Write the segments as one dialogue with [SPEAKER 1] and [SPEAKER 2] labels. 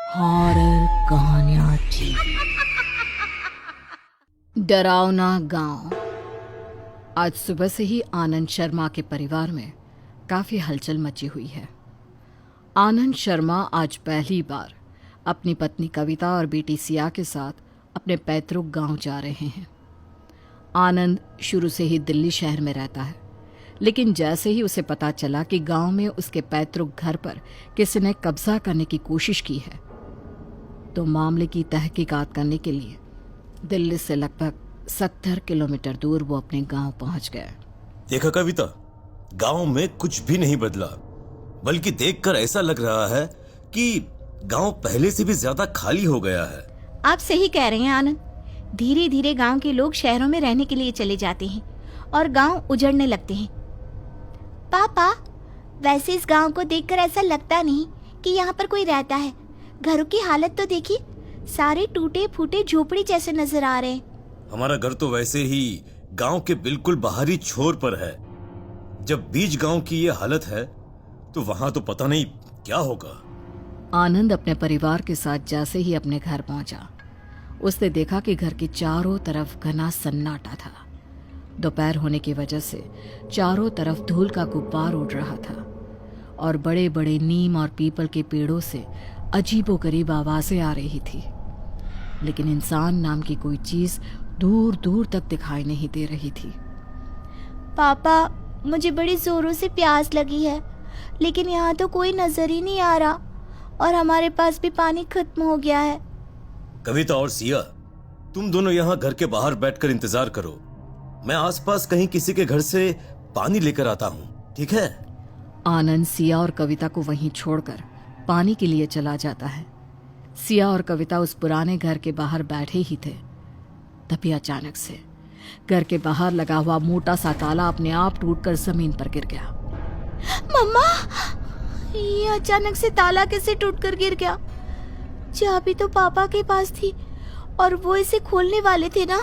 [SPEAKER 1] Horror कहानियां TV. डरावना गांव। आज सुबह से ही आनंद शर्मा के परिवार में काफी हलचल मची हुई है। आनंद शर्मा आज पहली बार अपनी पत्नी कविता और बेटी सिया के साथ अपने पैतृक गांव जा रहे हैं। आनंद शुरू से ही दिल्ली शहर में रहता है, लेकिन जैसे ही उसे पता चला कि गांव में उसके पैतृक घर पर किसी ने कब्जा करने की कोशिश की है, तो मामले की तहकीकात करने के लिए दिल्ली से लगभग 70 किलोमीटर दूर वो अपने गांव पहुंच गया।
[SPEAKER 2] देखा कविता, गांव में कुछ भी नहीं बदला, बल्कि देखकर ऐसा लग रहा है कि गांव पहले से भी ज्यादा खाली हो गया है।
[SPEAKER 3] आप सही कह रहे हैं आनंद। धीरे धीरे गांव के लोग शहरों में रहने के लिए चले जाते हैं और गांव उजड़ने लगते हैं। पापा, वैसे इस गांव को देखकर ऐसा लगता नहीं कि यहाँ पर कोई रहता है। घरों की हालत तो देखिए, सारे टूटे फूटे झोपड़ी जैसे नजर आ रहे हैं।
[SPEAKER 2] हमारा घर तो वैसे ही गांव के बिल्कुल बाहरी छोर पर है। जब बीच गांव की ये हालत है तो वहां तो पता नहीं क्या होगा।
[SPEAKER 1] आनंद अपने परिवार के साथ जैसे ही अपने घर पहुंचा, उसने देखा कि घर के चारों तरफ घना सन्नाटा था। दोपहर होने की वजह से चारों तरफ धूल का गुब्बार उड़ रहा था और बड़े बड़े नीम और पीपल के पेड़ों से अजीबोगरीब आवाजें आ रही थी, लेकिन इंसान नाम की कोई चीज दूर दूर तक दिखाई नहीं दे रही थी।
[SPEAKER 3] पापा, मुझे बड़ी जोरों से प्यास लगी है, लेकिन यहाँ तो कोई नजर ही नहीं आ रहा और हमारे पास भी पानी खत्म हो गया है।
[SPEAKER 2] कविता और सिया, तुम दोनों यहाँ घर के बाहर बैठकर इंतजार करो। मैं आसपास कहीं किसी के घर से पानी लेकर आता हूँ, ठीक है?
[SPEAKER 1] आनंद सिया और कविता को वहीं छोड़कर पानी के लिए चला जाता है। सिया और कविता उस पुराने घर के बाहर बैठे ही थे, तभी अचानक से घर के बाहर लगा हुआ मोटा सा ताला अपने आप टूटकर जमीन पर गिर गया।
[SPEAKER 3] मम्मा, ये अचानक से ताला कैसे टूटकर गिर गया? चाबी तो पापा के पास थी और वो इसे खोलने वाले थे ना।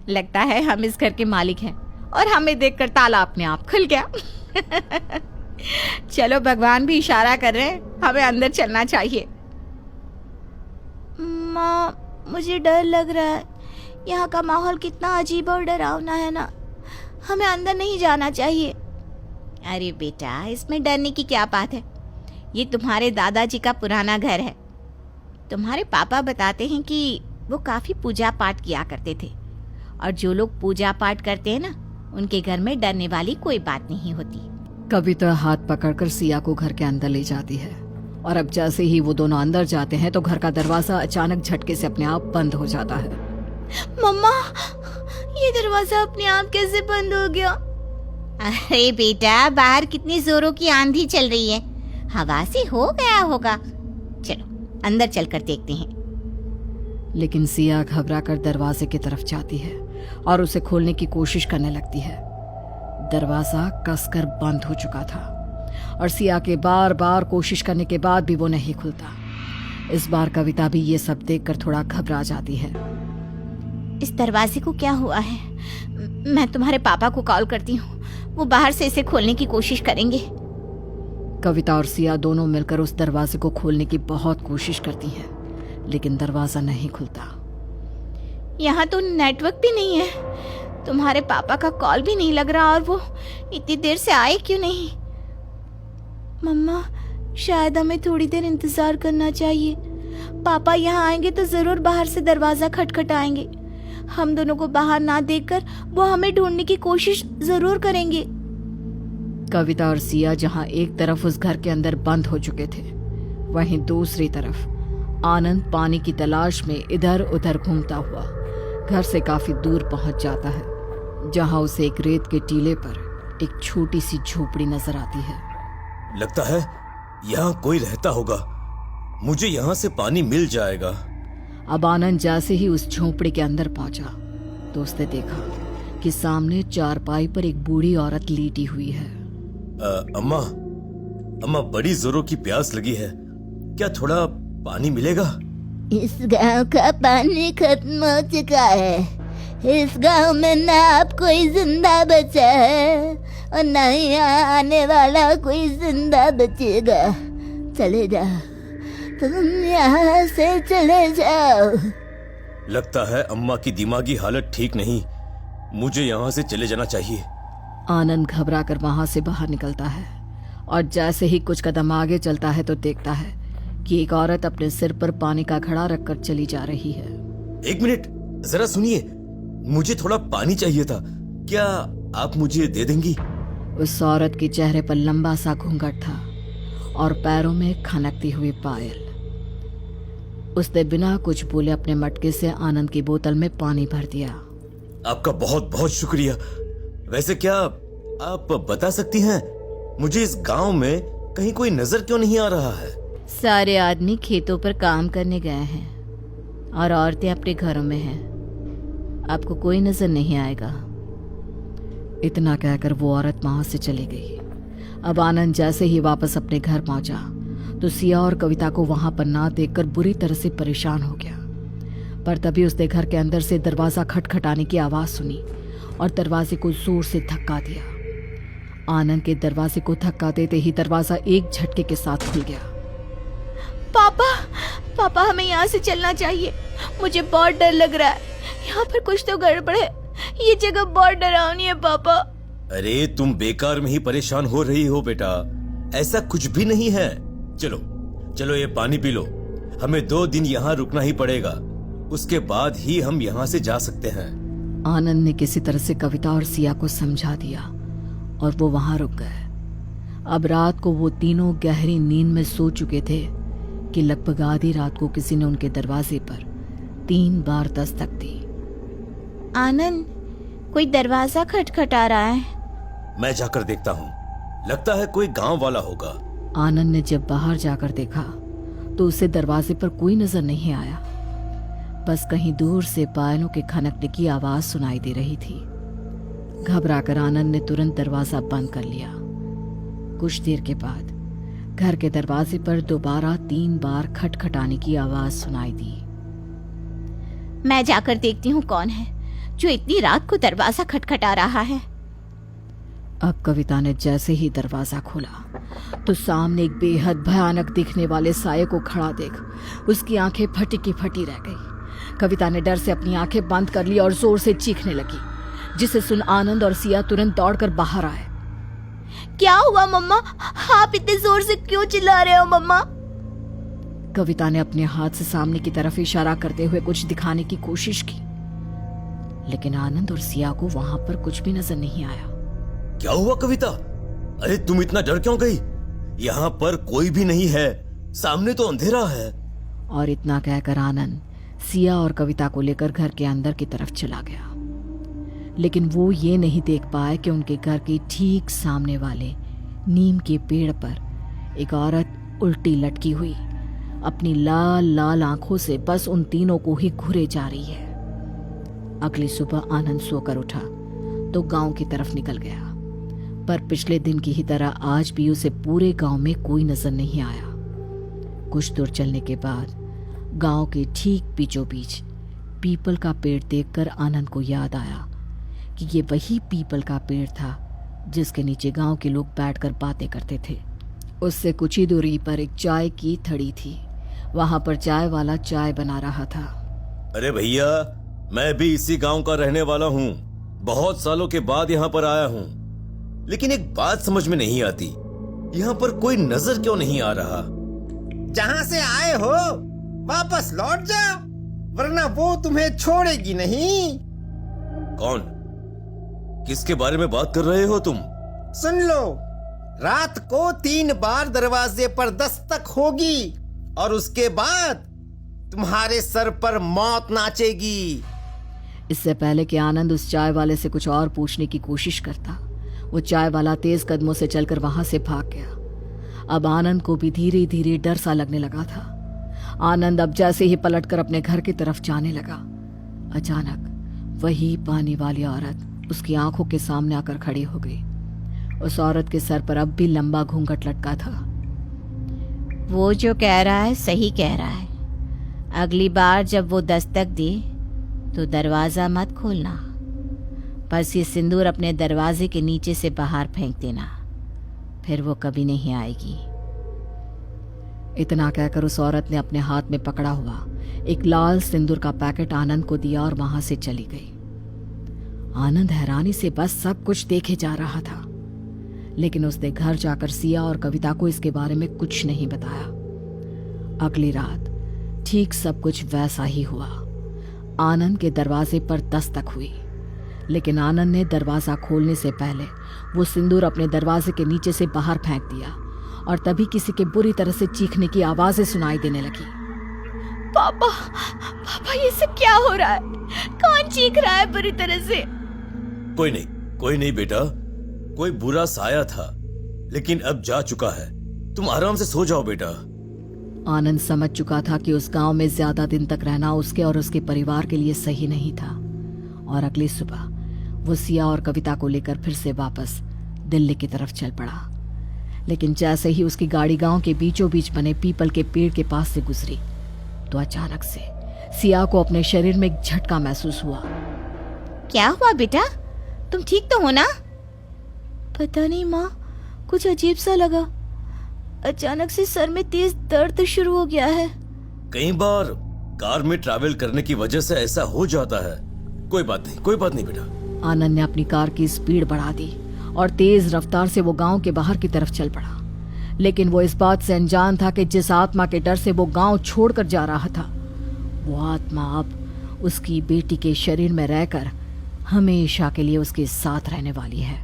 [SPEAKER 3] लगता है हम इस घर के मालिक हैं और हमें देखकर ताला अपने आप खुल गया। चलो, भगवान भी इशारा कर रहे हैं, हमें अंदर चलना चाहिए। माँ, मुझे डर लग रहा है। यहाँ का माहौल कितना अजीब और डरावना है ना। हमें अंदर नहीं जाना चाहिए। अरे बेटा, इसमें डरने की क्या बात है? ये तुम्हारे दादाजी का पुराना घर है। तुम्हारे पापा बताते हैं कि वो काफी पूजा पाठ किया करते थे, और जो लोग पूजा पाठ करते हैं ना, उनके घर में डरने वाली कोई बात नहीं होती।
[SPEAKER 1] कविता हाथ पकड़कर सिया को घर के अंदर ले जाती है, और अब जैसे ही वो दोनों अंदर जाते हैं तो घर का दरवाजा अचानक झटके से अपने आप बंद हो जाता है।
[SPEAKER 3] मम्मा, ये दरवाजा अपने आप कैसे बंद हो गया? अरे बेटा, बाहर कितनी जोरों की आंधी चल रही है, हवा से हो गया होगा। चलो अंदर चलकर देखते हैं।
[SPEAKER 1] लेकिन सिया घबराकर दरवाजे की तरफ जाती है और उसे खोलने की कोशिश करने लगती है। दरवाजा कसकर बंद हो चुका था और सिया के बार बार कोशिश करने के बाद भी वो नहीं खुलता। इस बार कविता भी ये सब देखकर थोड़ा घबरा जाती है।
[SPEAKER 3] इस दरवाजे को क्या हुआ है? मैं तुम्हारे पापा को कॉल करती हूँ, वो बाहर से इसे खोलने की कोशिश करेंगे।
[SPEAKER 1] कविता और सिया दोनों मिलकर उस दरवाजे को खोलने की बहुत कोशिश करती हैं, लेकिन दरवाजा नहीं खुलता।
[SPEAKER 3] यहाँ तो नेटवर्क भी नहीं है, तुम्हारे पापा का कॉल भी नहीं लग रहा, और वो इतनी देर से आए क्यों नहीं? मम्मा, शायद हमें थोड़ी देर इंतजार करना चाहिए। पापा यहाँ आएंगे तो जरूर बाहर से दरवाजा खटखटाएंगे। हम दोनों को बाहर ना देखकर वो हमें ढूंढने की कोशिश जरूर करेंगे।
[SPEAKER 1] कविता और सिया जहाँ एक तरफ उस घर के अंदर बंद हो चुके थे, वहीं दूसरी तरफ आनंद पानी की तलाश में इधर उधर घूमता हुआ घर से काफी दूर पहुंच जाता है, जहां उसे एक रेत के टीले पर एक छोटी सी झोपड़ी नजर आती है।
[SPEAKER 2] लगता है यहाँ कोई रहता होगा, मुझे यहाँ से पानी मिल जाएगा।
[SPEAKER 1] अब आनंद जैसे ही उस झोपड़ी के अंदर पहुंचा तो उसने देखा कि सामने चारपाई पर एक बूढ़ी औरत लेटी हुई है।
[SPEAKER 2] अम्मा, बड़ी जोरों की प्यास लगी है, क्या थोड़ा पानी मिलेगा?
[SPEAKER 4] इस गांव का पानी खत्म हो चुका है। इस गांव में ना अब कोई जिंदा बचा है और न ही यहाँ आने वाला कोई जिंदा बचेगा। चले जाओ, तुम यहाँ से चले जाओ।
[SPEAKER 2] लगता है अम्मा की दिमागी हालत ठीक नहीं, मुझे यहाँ से चले जाना चाहिए।
[SPEAKER 1] आनंद घबरा कर वहां से बाहर निकलता है और जैसे ही कुछ कदम आगे चलता है तो देखता है कि एक औरत अपने सिर पर पानी का घड़ा रखकर चली जा रही है।
[SPEAKER 2] एक मिनट, जरा सुनिए, मुझे थोड़ा पानी चाहिए था, क्या आप मुझे दे देंगी?
[SPEAKER 1] उस औरत के चेहरे पर लंबा सा घूंघट था और पैरों में खनकती हुई पायल। उसने बिना कुछ बोले अपने मटके से आनंद की बोतल में पानी भर दिया।
[SPEAKER 2] आपका बहुत बहुत शुक्रिया। वैसे क्या आप बता सकती हैं मुझे इस गांव में कहीं कोई नजर क्यों नहीं आ रहा है?
[SPEAKER 3] सारे आदमी खेतों पर काम करने गए हैं और औरतें अपने घरों में हैं। आपको कोई नजर नहीं आएगा।
[SPEAKER 1] इतना कहकर वो औरत वहां से चली गई। अब आनंद जैसे ही वापस अपने घर पहुंचा तो सिया और कविता को वहां पर ना देखकर बुरी तरह से परेशान हो गया। पर तभी उसने घर के अंदर से दरवाजा खटखटाने की आवाज सुनी और दरवाजे को जोर से धक्का दिया। आनंद के दरवाजे को धक्का देते ही दरवाजा एक झटके के साथ खुल गया।
[SPEAKER 3] पापा हमें यहाँ से चलना चाहिए। मुझे बहुत डर लग रहा है। यहाँ पर कुछ तो गड़बड़ है। ये जगह बहुत डरावनी है पापा।
[SPEAKER 2] अरे तुम बेकार में ही परेशान हो रही हो बेटा, ऐसा कुछ भी नहीं है। चलो चलो ये पानी पी लो। हमें 2 दिन यहाँ रुकना ही पड़ेगा, उसके बाद ही हम यहाँ से जा सकते हैं।
[SPEAKER 1] आनंद ने किसी तरह से कविता और सिया को समझा दिया और वो वहां रुक गए। अब रात को वो तीनों गहरी नींद में सो चुके थे कि लगभग आधी रात को किसी ने उनके दरवाजे पर 3 बार दस्तक दी।
[SPEAKER 3] आनंद, कोई दरवाजा खटखटा रहा है।
[SPEAKER 2] मैं जाकर देखता हूँ, लगता है कोई गांव वाला होगा।
[SPEAKER 1] आनंद ने जब बाहर जाकर देखा तो उसे दरवाजे पर कोई नजर नहीं आया। बस कहीं दूर से पायलों के खनकने की आवाज सुनाई दे रही थी। घबराकर आनंद ने तुरंत दरवाजा बंद कर लिया। कुछ देर के बाद घर के दरवाजे पर दोबारा 3 बार खटखटाने की आवाज सुनाई दी।
[SPEAKER 3] मैं जाकर देखती हूँ कौन है जो इतनी रात को दरवाजा खटखटा रहा है।
[SPEAKER 1] अब कविता ने जैसे ही दरवाजा खोला तो सामने एक बेहद भयानक दिखने वाले साये को खड़ा देख उसकी आंखें फटी की फटी रह गई। कविता ने डर से अपनी आंखें बंद कर ली और जोर से चीखने लगी, जिसे सुन आनंद और सिया तुरंत दौड़कर बाहर आए।
[SPEAKER 3] क्या हुआ मम्मा? आप इतने जोर से क्यों चिल्ला रहे हो मम्मा?
[SPEAKER 1] कविता ने अपने हाथ से सामने की तरफ इशारा करते हुए कुछ दिखाने की कोशिश की, लेकिन आनंद और सिया को वहां पर कुछ भी नजर नहीं आया।
[SPEAKER 2] क्या हुआ कविता? अरे तुम इतना डर क्यों गई? यहाँ पर कोई भी नहीं है, सामने तो अंधेरा है।
[SPEAKER 1] और इतना कहकर आनंद सिया और कविता को लेकर घर के अंदर की तरफ चला गया। लेकिन वो ये नहीं देख पाए कि उनके घर के ठीक सामने वाले नीम के पेड़ पर एक औरत उल्टी लटकी हुई अपनी लाल लाल आंखों से बस उन तीनों को ही घूरे जा रही है। अगली सुबह आनंद सोकर उठा तो गांव की तरफ निकल गया, पर पिछले दिन की ही तरह आज भी उसे पूरे गांव में कोई नजर नहीं आया। कुछ दूर चलने के बाद गांव के ठीक बीचों बीच पीपल का पेड़ देखकर आनंद को याद आया कि ये वही पीपल का पेड़ था जिसके नीचे गांव के लोग बैठकर बातें करते थे। उससे कुछ ही दूरी पर एक चाय की थड़ी थी। वहां पर चाय वाला चाय बना रहा था।
[SPEAKER 2] अरे भैया, मैं भी इसी गांव का रहने वाला हूँ, बहुत सालों के बाद यहाँ पर आया हूँ, लेकिन एक बात समझ में नहीं आती, यहाँ पर कोई नजर क्यों नहीं आ रहा?
[SPEAKER 5] जहाँ से आए हो वापस लौट जाओ, वरना वो तुम्हें छोड़ेगी नहीं।
[SPEAKER 2] कौन? किसके बारे में बात कर रहे हो तुम?
[SPEAKER 5] सुन लो, रात को 3 बार दरवाजे पर दस्तक होगी और उसके बाद तुम्हारे सर पर मौत नाचेगी।
[SPEAKER 1] इससे पहले कि आनंद उस चाय वाले से कुछ और पूछने की कोशिश करता, वो चाय वाला तेज कदमों से चलकर वहां से भाग गया। अब आनंद को भी धीरे धीरे डर सा लगने लगा था। आनंद अब जैसे ही पलटकर अपने घर की तरफ जाने लगा, अचानक वही पानी वाली औरत उसकी आंखों के सामने आकर खड़ी हो गई। उस औरत के सर पर अब भी लंबा घूंघट लटका था।
[SPEAKER 3] वो जो कह रहा है सही कह रहा है। अगली बार जब वो दस्तक दे तो दरवाजा मत खोलना, बस ये सिंदूर अपने दरवाजे के नीचे से बाहर फेंक देना, फिर वो कभी नहीं आएगी।
[SPEAKER 1] इतना कहकर उस औरत ने अपने हाथ में पकड़ा हुआ एक लाल सिंदूर का पैकेट आनंद को दिया और वहां से चली गई। आनंद हैरानी से बस सब कुछ देखे जा रहा था, लेकिन उसने घर जाकर सिया और कविता को इसके बारे में कुछ नहीं बताया। अगली रात ठीक सब कुछ वैसा ही हुआ। आनंद के दरवाजे पर दस्तक हुई, लेकिन आनंद ने दरवाजा खोलने से पहले वो सिंदूर अपने दरवाजे के नीचे से बाहर फेंक दिया और तभी किसी के बुरी तरह से चीखने की आवाजें सुनाई देने लगी।
[SPEAKER 3] पापा, पापा ये सब क्या हो रहा है? कौन चीख रहा है बुरी तरह से?
[SPEAKER 2] कोई नहीं बेटा, कोई बुरा साया था, लेकिन अब जा चुका है। तुम आराम से सो जाओ बेटा।
[SPEAKER 1] आनंद समझ चुका था कि उस गांव में ज्यादा दिन तक रहना उसके और उसके परिवार के लिए सही नहीं था, और अगली सुबह वो सिया और कविता को लेकर फिर से वापस दिल्ली की तरफ चल पड़ा। लेकिन जैसे ही उसकी गाड़ी गांव के बीचों बीच बने पीपल के पेड़ के पास से गुजरी तो अचानक से सिया को अपने शरीर में एक झटका महसूस हुआ।
[SPEAKER 3] क्या हुआ बेटा, तुम ठीक तो हो ना? पता नहीं माँ, कुछ अजीब सा लगा। अचानक से सर में तेज दर्द शुरू हो गया है।
[SPEAKER 2] कई बार कार में ट्रैवल करने की वजह से ऐसा हो जाता है। कोई बात नहीं बेटा।
[SPEAKER 1] आनंद ने अपनी कार की स्पीड बढ़ा दी और तेज रफ्तार से वो गांव के बाहर की तरफ चल पड़ा। लेकिन वो इस बात से अनजान था कि जिस आत्मा के डर से वो गांव छोड़कर जा रहा था, वो आत्मा अब उसकी बेटी के शरीर में रहकर हमेशा के लिए उसके साथ रहने वाली है।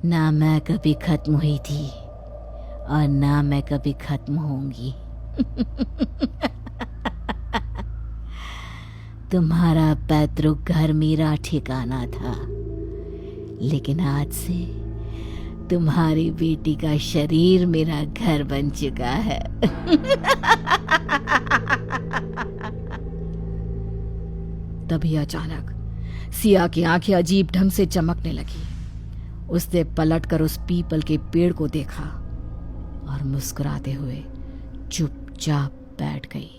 [SPEAKER 4] ना मैं कभी खत्म हुई थी और ना मैं कभी खत्म होंगी। तुम्हारा पैतृक घर मेरा ठिकाना था, लेकिन आज से तुम्हारी बेटी का शरीर मेरा घर बन चुका है।
[SPEAKER 1] तभी अचानक सिया की आंखें अजीब ढंग से चमकने लगी। उसने पलटकर उस पीपल के पेड़ को देखा और मुस्कुराते हुए चुपचाप बैठ गई।